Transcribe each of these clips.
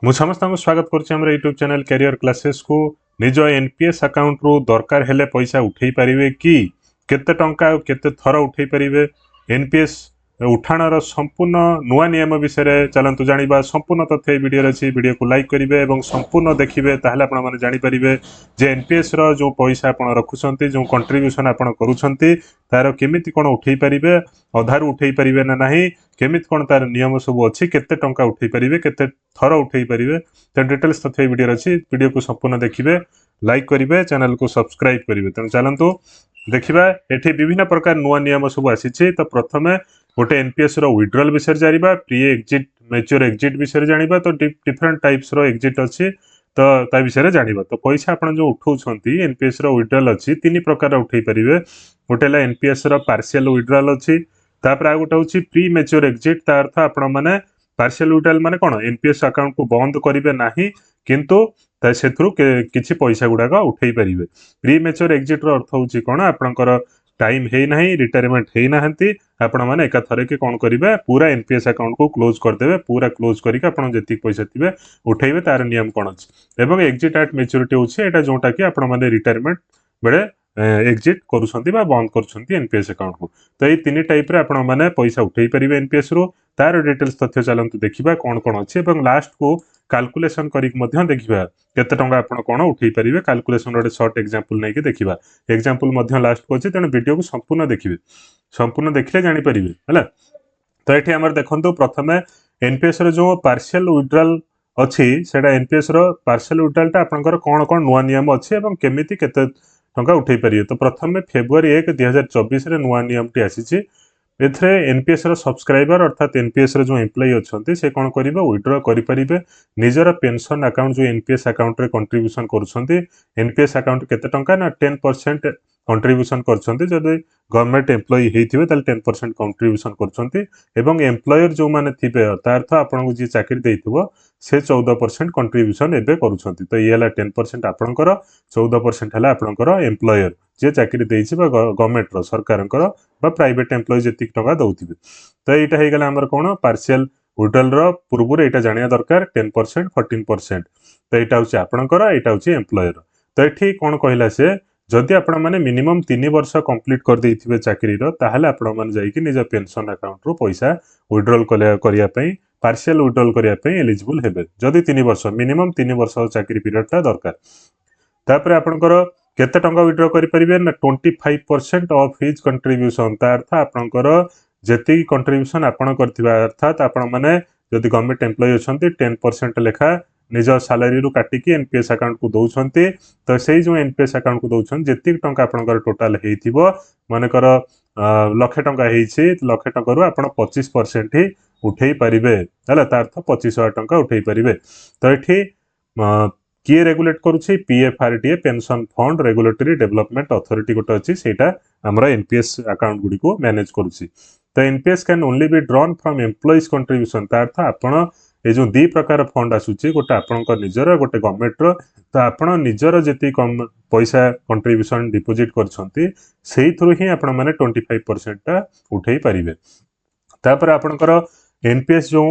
मु समस्त स्वागत करुच्ची यूट्यूब चैनल कैरियर क्लासेस को। निज एनपीएस अकाउंट रु दरकार हेले पैसा उठे पारिबे कि केते टंका केते थर उठे पारिबे एनपीएस उठाणर संपूर्ण नुआ नियम विषय चलतु जानिबा। संपूर्ण तथ्य वीडियो अच्छी वीडियो को लाइक करेंगे और संपूर्ण देखिए ताहले आपण माने जानि परिबे जे एनपीएस रो जो पैसा आपण रखुछंती जो कंट्रीब्यूशन आपण करूछंती तार केमिति कोन उठेई परिबे अधारु उठेई परिबे ना नाही केमिति कोन तार नियम सब अच्छी केते टंका उठेई परिबे केते थर उठेई परिबे तो डिटेल्स तथ्य वीडियो अच्छी वीडियो को संपूर्ण देखिए लाइक करेंगे चैनल को सब्सक्राइब करेंगे। तेणु चलतु देखा एठी विभिन्न प्रकार नुआ नियम सब आसी। तो प्रथमे गोटे एनपीएस रो विड्रॉल विषय जानिबा, प्री एग्जिट मैच्योर एग्जिट विषय जानिबा। तो डिफरेंट टाइप्स रो एग्जिट अच्छी तो ता विषय जानिबा। तो पैसा आपण जो उठाउछंती एनपीएस रो विड्रॉल अच्छी तीन प्रकार उठेई परिबे। गोटे ला एनपीएस रो पार्शियल विड्रॉल अच्छी, तापर आ गोटे होची प्री मैच्योर एग्जिट। ता अर्थ आपण माने पार्शियल विड्रॉल माने कोन एनपीएस अकाउंट को बंद करिवे नाही किंतु सेथरु किछि पैसा गुडाक उठेई परिबे। प्री मैच्योर एग्जिट रो अर्थ होची कोन आपनकर टाइम है नहीं रिटायरमेंट है नाहंती आपण माने एका थरे के कोन करिवे पूरा एनपीएस अकाउंट को क्लोज कर देबे। पूरा क्लोज करिक आपण जति पैसा थिबे उठेइबे तार नियम कोन अछि। एवं एग्जिट एट मैच्योरिटी होछि एटा जोटा कि आपण माने रिटायरमेंट बेले एग्जिट करूछंती बा बंद करूछंती एनपीएस अकाउंट को। तो ये तीन टाइप रे आपण माने पैसा उठेई परिबे एनपीएस रो। तार डिटेल्स तथ्य चलंतु देखिबा कोन कोन अछि एवं लास्ट को कैलकुलेशन करिक मध्य देखिबा केते टंका आपण कोन उठेई परिबे। कैलकुलेशन रे शॉर्ट एग्जांपल नै के देखिबा। एग्जांपल मध्य लास्ट को अछि तेन वीडियो को संपूर्ण देखिबे। संपूर्ण देखले जानि परिबे हला। तो एठी हमर देखंतु प्रथमे एनपीएस रो जो पार्शियल विड्रॉल अछि सेडा एनपीएस रो पार्शियल विड्रॉल ता आपनकर कोन कोन नुवा नियम अछि एवं केमिति केते टंका उठेई परिबे। तो प्रथमे फेब्रुआरी 1 2024 रे नुवा नियम टी आसीछि। एथरे एनपीएस रो सब्सक्राइबर अर्थात एनपीएस रो जो एम्प्लॉय अछंती से कोन करिवे विथड्रॉ करि परिबे निजर पेंशन अकाउंट जो एनपीएस अकाउंट रे कंट्रीब्यूशन करूछंती। एनपीएस अकाउंट केते टंका ना 10% कंट्रीब्यूशन करछंती। जदि गवर्नमेंट एम्प्लॉय हेतिबे ताल 10% कंट्रीब्यूशन करछंती एवं एम्प्लॉयर जो माने थिबे अर्थ आपन को जे चाकरी देइथिबो से 14% कंट्रीब्यूशन एबे करूछंती। तो ये 10% आपनकर 14% हला आपनकर एम्प्लॉयर जे चाकरी देइछि बा गवर्नमेंट रो सरकारनकर बा प्राइवेट एम्प्लॉय जति टंका दउथिबे। तो एटा हे गेला हमर कोन पार्शियल विड्रॉल रो पूर्व एटा जानिया दरकार 10% 14%। तो एटा होछि आपनकर एटा होछि एम्प्लॉयर। तो एठी कोन कहिला से जदि आपण माने मिनिमम 3 वर्ष कंप्लीट कर देइथिबे चाकरी रो ताहाले आपण माने जाई कि निज पेंशन अकाउंट रो पैसा विड्रॉल करिया पई पार्शियल विड्रॉल करिया पई एलिजिबल हेबे। जदि 3 वर्ष मिनिमम 3 वर्ष चाकरी पीरियड ता दरकार। तापर आपनकर केते टंका विड्रॉ करि परिबे ना 25% ऑफ हिज कंट्रीब्यूशन। ता अर्थ आपनकर जति कंट्रीब्यूशन आपण करथिबा अर्थात आपण माने जदि गवर्नमेंट एम्प्लॉय अछंती 10% लेखा निज सैलरी रु काटिकी एनपीएस अकाउंट को दउछंती। तो सेही जो एनपीएस अकाउंट को दउछन जति टंका आपनकर टोटल हेइथिबो मानेकर लाख टंका हेइछि लाख टंका रु आपण 25% ही उठेई परिबे हला। ता अर्थ 25,000 टंका उठेई परिबे। तो एठी किए रेगुलेट करूछि PFRDA pension fund regulatory development authority गोटे अछि सेटा हमरा एनपीएस अकाउंट गुडी को मैनेज करूछि। तो NPS can only be drawn from employees contribution. ता अर्थ आपण ए जो दी प्रकार फंड आसुछि गोटे आपनकर निजर गोटे गवर्नमेंट रो। तो आपण निजर जति कम पैसा कंट्रीब्यूशन डिपॉजिट करछंती सेही थ्रू ही आपण माने 25% ता उठेई परिबे। तापर आपनकर एनपीएस जो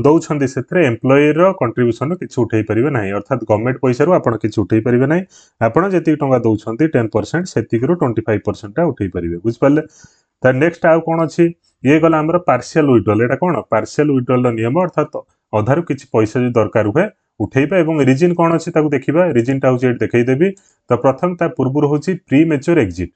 दउछंती सेथरे एम्प्लॉय रो कंट्रीब्यूशन किछि उठेई परिबे नाही अर्थात गवर्नमेंट पैसा रो आपण किछि उठेई परिबे नाही। आपण जति टंका दउछंती 10% सेतिक रो 25% ता उठेई परिबे। बुझ पाले। ता नेक्स्ट आ कोन अछि ये गला हमर पार्शियल विड्रॉल। एटा कोन पार्शियल विड्रॉल रो नियम अर्थात अधारु किछि पैसा जे दरकार हुए उठेइबा एवं रीजन कोन अछि ताकू देखिबा। रीजन ता होछि देखाई देबी। तो प्रथम ता पूर्व होछि प्री मैच्योर एग्जिट।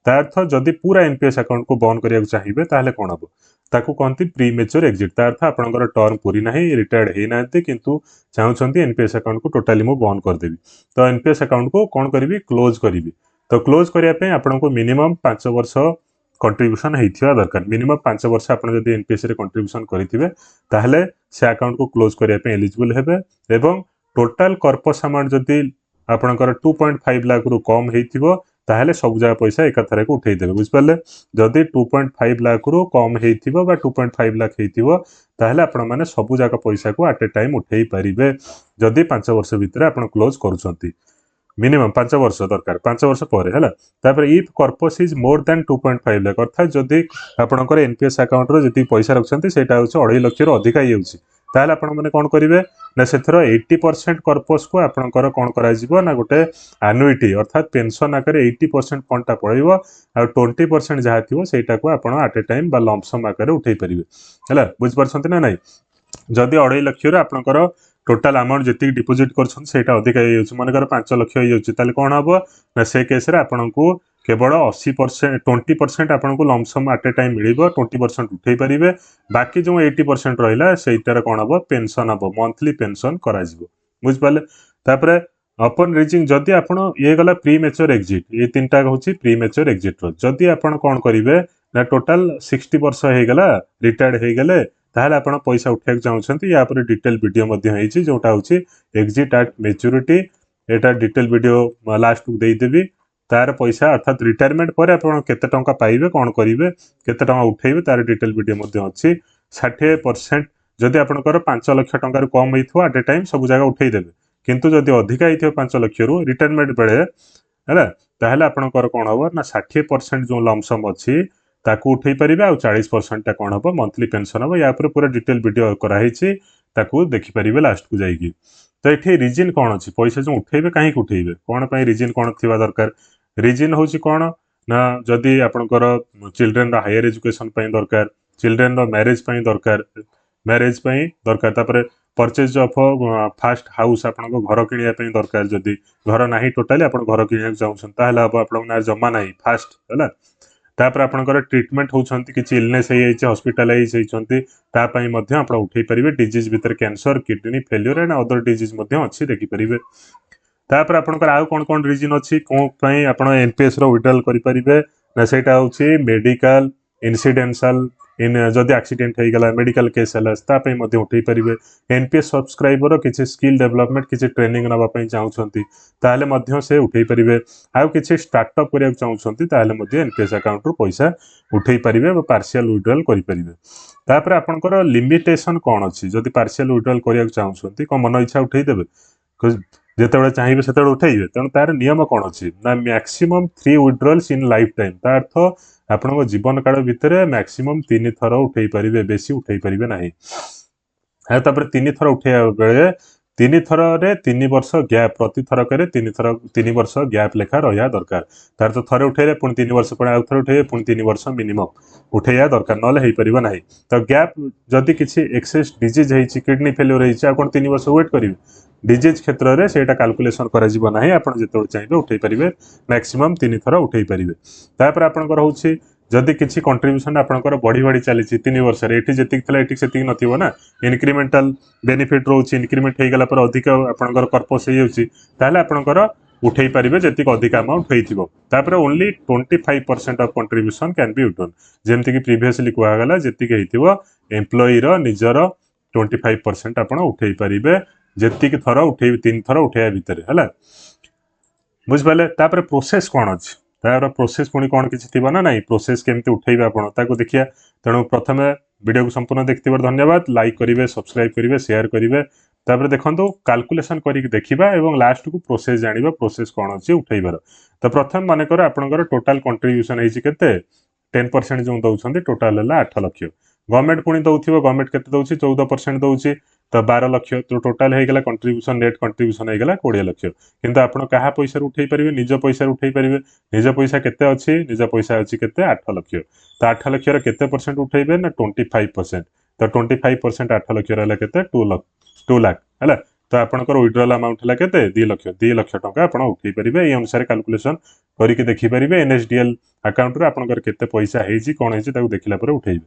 ता अर्थ जदि पूरा एनपीएस अकाउंट को बंद करिया चाहिबे ताहले कोन हबो ताकू कोनती प्री मैच्योर एग्जिट। ता अर्थ आपनकर टर्म पूरी नाही रिटायर्ड हे नांती किंतु चाहुछंती एनपीएस अकाउंट को टोटली मु बंद कर देबी। तो एनपीएस अकाउंट को कोन करबी क्लोज करबी। तो क्लोज करिया पे आपनको मिनिमम 5 वर्ष कंट्रीब्यूशन हेइथिबा दरकार। मिनिमम 5 वर्ष आपण जदि एनपीएस रे कंट्रीब्यूशन करिथिबे ताहले से अकाउंट को क्लोज करिया पे एलिजिबल हेबे। एवं टोटल कॉर्पस अमाउंट जदि आपनकर 2.5 लाख रु कम हेइथिबो ताहले सब जगह पैसा एका थरे को उठेई देबे। बुझ पाले। जदि 2.5 लाख रु कम हेइथिबो बा 2.5 लाख हेइथिबो ताहले आपण माने सब जगह पैसा को एट ए टाइम उठेई परिबे जदि 5 वर्ष भीतर आपण क्लोज करूछंती। मिनिमम 5 वर्ष दरकार 5 वर्ष पर है। तापर if corpus is more than 2.5 lakh अर्थात जदि आपनकर एनपीएस अकाउंट रो जति पैसा रखछंती सेटा होछ 2.5 लाख रो अधिका ही होछि ताहले आपण माने कोन करिवे ना सेथरो 80% कर्पस को आपणकर कोन करा जिवो ना गोटे एनुइटी अर्थात पेंशन आकर 80% फंड टा पळैबो आ 20% जहा थिवो सेटा को आपण एट ए टाइम बा लमसम आकर उठै परिवे हला बुझ परछंती ना नाही जदि 2.5 लाख रे आपणकर टोटल अमाउंट जेति डिपोजिट करछन सेटा अधिक हे जाउछ मानकर 5 लाख हे जाउछ ताले कोन हबो ना से केस रे आपणको केवल 80% 20% आपको लमसम एट ए टाइम मिल 20% उठे पारे बाकी जो 80% रहा सेटार कौन हम पेंशन हम मंथली पेंशन कर बुझिपारे तापर अपन रिचिंग जदि आप ये गला प्री मेच्योर एक्जिट ये तीन टा हूँ प्री मेच्योर एक्जिट जदि आप कौन करेंगे ना टोटाल 60 वर्ष हो गला रिटायर्ड हो गले ताहले आपण पैसा उठाक चाहते या डिटेल वीडियो जोटा हूँ एक्जिट एट मेच्योरिटी एटा डिटेल वीडियो लास्ट को देदेवी तार पैसा अर्थात रिटायरमेंट पर आप केते टंका पाइबे कौन करेंगे केते टंका उठेबे तार डिटेल वीडियो अच्छी 60% जदि आपंकर 5 लाख टंकार कम होता एट ए टाइम सब जगह उठेदेवे किंतु जदि अधिका हो 5 लाख रु रिटायरमेंट बेले है ताहले आपंकर कौन हम ना 60% जो लमसम अच्छी ताकू उठे पारे आ 40% कौन हम मंथली पेंशन हम या पूरा डिटेल वीडियो कराई देखिपारे लास्ट को जाइए तो ये रिजन कौन अच्छी पैसा जो उठेबे कहीं उठेबे कौन रिजन कौन थी दरकार रिजन हूँ कौन ना जदि आपंकर चिल्ड्रेन हायर एजुकेशन दरकार चिल्ड्रेन मैरेज दरकार मैरेज दरकार तापर परचेज ऑफ फास्ट हाउस आप घर किणापी दरकार जदि घर ना टोटाली आप घर किणा चाहते हम आप जमा ना फास्ट है तापर आपंकर ट्रिटमेंट होती किसी इलनेस हॉस्पिटलाइज होती आप उठे पारे डिजीज भितर cancer kidney failure and other disease अच्छी देखिपारे तापर आपंकर आउ कौन कौन रिजन अच्छी कौन आप एनपीएस विड्रॉल करेंगे ना सेटा हूँ मेडिकल इनसीडेंशियल इन जदि एक्सीडेंट हो गला मेडिकल केस है उठे पारे एनपीएस सब्सक्राइबर किसी स्किल डेवलपमेंट किसी ट्रेनिंग नापी चाहते ताहले से उठे पारे आउ किसी स्टार्टअप करने चाहते एनपीएस अकाउंट रु पैसा उठे पारे पार्शियल विड्रॉल करेंगे तापर आपंकर लिमिटेशन कौन अच्छी जदि पार्शियल विड्रॉल करने चाहते कौन मन इच्छा उठेदेवे जिते चाहिए से उठेबे तेणु तार नियम कौन अच्छी ना maximum 3 withdrawals in life time तार अर्थ आपण जीवन काल भितर मैक्सिमम 3 थर उठे पारे बेसी उठे पारे ना तापर 3 थर उठे बेले 3 थर 3 वर्ष गैप प्रति थरक 3 वर्ष गैप लेखा रहा दरकार तार तो थरे उठे पुणी 3 वर्ष पर आउ थे उठे पुणी 3 वर्ष मिनिमम उठेया दरकार ना पार ना तो गैप जदि किसी एक्सेस डिजीज होती किडनी फेल्योर होती कौन 3 वर्ष वेट करेंगे डिजीज क्षेत्र में से कैलकुलेशन कर जो चाहिए उठे पारे मैक्सिमम 3 थर उठे पारे तापर आपंकर हूँ जदि किसी कंट्रीब्यूशन आपंकर बढ़ी बढ़ी चली 3 वर्ष ये से नथिबो ना इनक्रिमेंटल बेनिफिट रोचे इनक्रिमेंट हो गला पर अधिक आपंकर कर्पस हो आपंकर उठे पारे जी अधिक अमाउंट होतापर only 25% of contribution can be return जमती कि प्रीवियसली कहगला जी एम्प्लॉयर निजर 25% आप उठे पारे जी थर उठे 3 थर उठे भितर है बुझिपारे तापर प्रोसेस कौन अच्छी तार प्रोसेस पुणी कौन किसी थी ना नहीं प्रोसेस केमती उठेबे आपको देखिए तेणु प्रथम वीडियो को संपूर्ण देखते धन्यवाद लाइक करेंगे सब्सक्राइब करेंगे शेयर करेंगे तापर देखो कैलकुलेशन करके देखा और लास्ट को प्रोसेस जाना प्रोसेस कौन अच्छी उठेबार तो प्रथम मानकर आपंकर टोटाल कंट्रीब्यूशन होते 10% जो दौरान टोटाल है 8 लाख गवर्नमेंट पुणी दौर गवर्नमेंट के 14% दौर तो 12 लाख तो टोटाल होगा कंट्रीब्यूशन नेट कंट्रीब्यूशन होगा 20 लाख किंतु आप क्या पैसा उठे पारे निज पैसा उठे पारे निज पैसा केते अच्छी निज पैसा अच्छी केते 8 लाख तो 8 लाख केते परसेंट उठेबे ना 25% तो 25% 8 लाख रहा केते 2 लाख है तो आपंकर विड्रॉल अमाउंट है केते 2 लाख टंका आप उठे पारे ये अनुसार कैलकुलेशन करके देखिपारे एनएसडीएल अकाउंट रे आपंकर केते पैसा होती कौन होती देखला उठेबे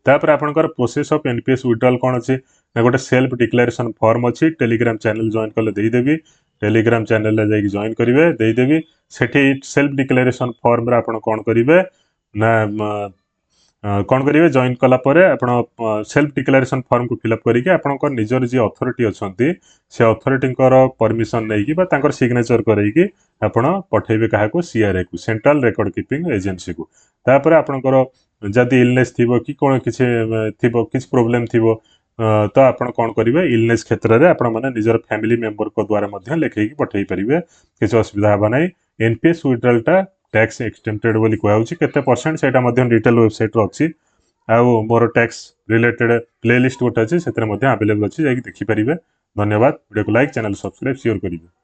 तापर आपंकर प्रोसेस ऑफ एनपीएस विड्रॉल कौन अच्छी ना गोटे सेल्फ डिक्लेरेशन फॉर्म अच्छी टेलीग्राम चैनल जॉइन कले देदेवी टेलीग्राम चैनल जाइए जॉइन करेंगे देदेवी सेठी सेल्फ डिक्लेरेशन फॉर्म रे आपण कौन करेंगे ना कौन करेंगे जॉइन कलापर आप सेल्फ डिक्लेरेशन फॉर्म को फिलअप करके आपंकर निजर जी अथॉरिटी अच्छा से अथॉरिटी परमिशन नहीं सिग्नेचर करके आपण पठेबे क्या सीआरए को सेंट्रल रिकॉर्ड कीपिंग एजेंसी को तापर आपंकर जदि इलनेस थी कि कौन किसी प्रोब्लेम थी तो आप कौन करेंगे इलनेस क्षेत्र में आपण मैंने निजर फैमिली मेंबर को द्वारा लिखे पठे पारे किसी असुविधा हे ना एनपीएस विड्रॉलटा टैक्स एक्सटेम्प्टेड बोली कहूँ केते परसेंट से डिटेल वेबसाइट अच्छी आउ मोर टैक्स रिलेटेड प्लेलिस्ट गोटे अच्छे से अवेलेबल अच्छे जाकि देखिपारे। धन्यवाद। वीडियो को लाइक चैनल सब्सक्राइब शेयर करेंगे।